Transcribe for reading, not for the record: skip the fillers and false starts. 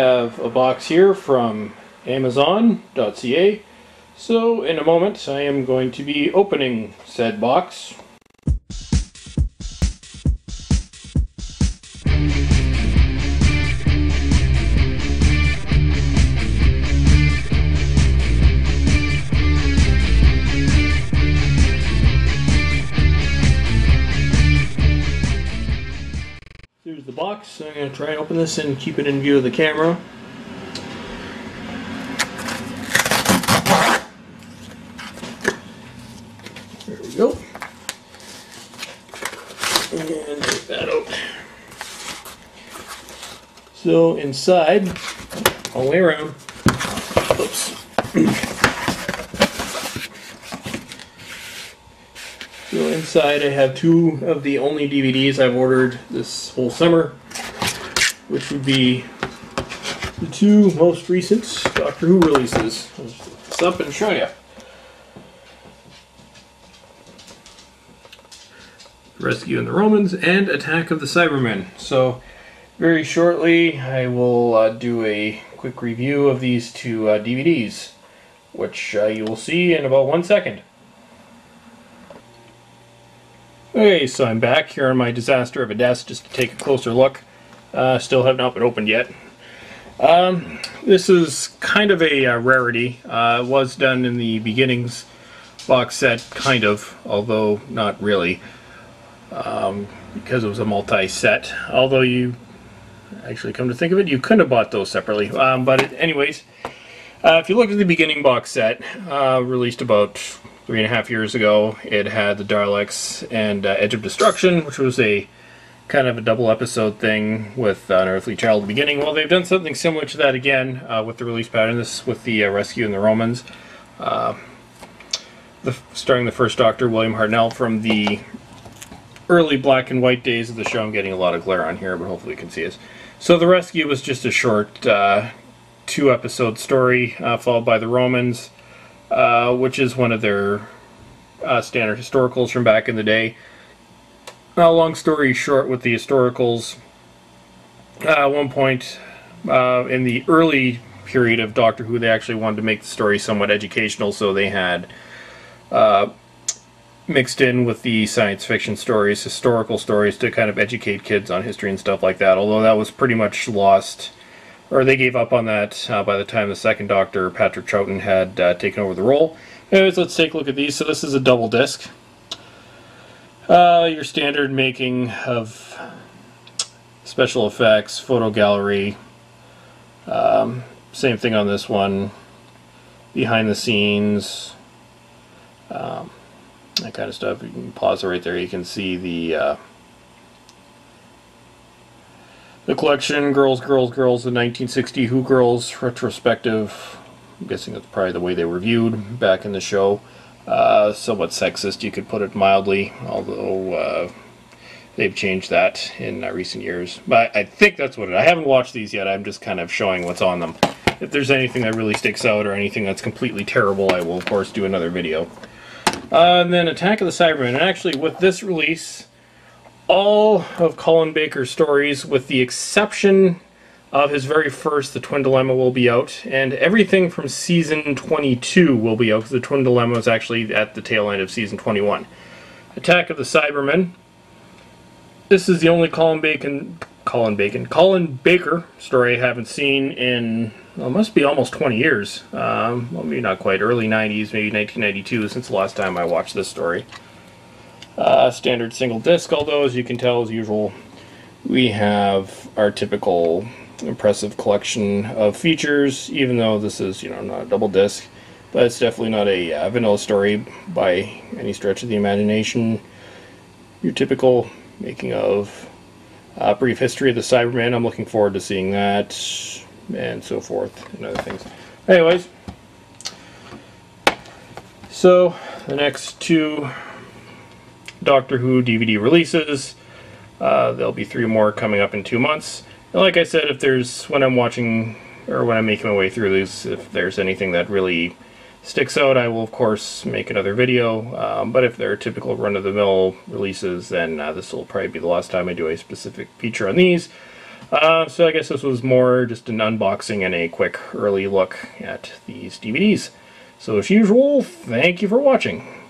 Have a box here from Amazon.ca. So in a moment I am going to be opening said box. Here's the box. So I'm going to try and open this and keep it in view of the camera. There we go. And take that out. So inside, all the way around, oops. So inside I have two of the only DVDs I've ordered this whole summer, which would be the two most recent Doctor Who releases. I'll just lift this up and show you. Rescue in the Romans and Attack of the Cybermen. So very shortly I will do a quick review of these two DVDs, which you will see in about 1 second. Okay, so I'm back here on my disaster of a desk just to take a closer look. Still have not been opened yet. This is kind of a rarity. It was done in the beginnings box set, kind of, although not really, because it was a multi-set. Although you actually come to think of it, you couldn't have bought those separately. Anyways, if you look at the beginning box set, released about 3.5 years ago, it had the Daleks and Edge of Destruction, which was a kind of a double episode thing with an Earthly Child beginning. Well, they've done something similar to that again with the release pattern. This with the Rescue in the Romans, starring the first Doctor, William Hartnell, from the early black and white days of the show. I'm getting a lot of glare on here, but hopefully you can see us. So the Rescue was just a short 2-episode story, followed by the Romans, which is one of their standard historicals from back in the day. Long story short, with the historicals, at one point in the early period of Doctor Who, they actually wanted to make the story somewhat educational, so they had mixed in with the science fiction stories, historical stories, to kind of educate kids on history and stuff like that, although that was pretty much lost, or they gave up on that by the time the second Doctor, Patrick Troughton, had taken over the role. Anyways, let's take a look at these. So this is a double disc. Your standard making of special effects, photo gallery. Same thing on this one. Behind the scenes. That kind of stuff. You can pause it right there. You can see the collection, Girls, the 1960 Who Girls retrospective. I'm guessing that's probably the way they were viewed back in the show. Somewhat sexist, you could put it mildly, although they've changed that in recent years. But I think that's what it is. I haven't watched these yet. I'm just kind of showing what's on them. If there's anything that really sticks out or anything that's completely terrible, I will of course do another video. And then Attack of the Cybermen. And actually with this release, all of Colin Baker's stories, with the exception of his very first, The Twin Dilemma, will be out, and everything from season 22 will be out, because The Twin Dilemma is actually at the tail end of season 21. Attack of the Cybermen. This is the only Colin Baker story I haven't seen in, well, it must be almost 20 years. Well, maybe not quite, early 90s, maybe 1992, since the last time I watched this story. Standard single disc, although as you can tell, as usual, we have our typical impressive collection of features, even though this is, not a double disc, but it's definitely not a vanilla story by any stretch of the imagination. Your typical making of brief history of the Cybermen. I'm looking forward to seeing that, and so forth, and other things. Anyways, so the next two Doctor Who DVD releases, there'll be 3 more coming up in 2 months. And like I said, when I'm watching, or when I'm making my way through these, if there's anything that really sticks out, I will of course make another video. But if they're typical run-of-the-mill releases, then this will probably be the last time I do a specific feature on these. So I guess this was more just an unboxing and a quick early look at these DVDs. So as usual, thank you for watching.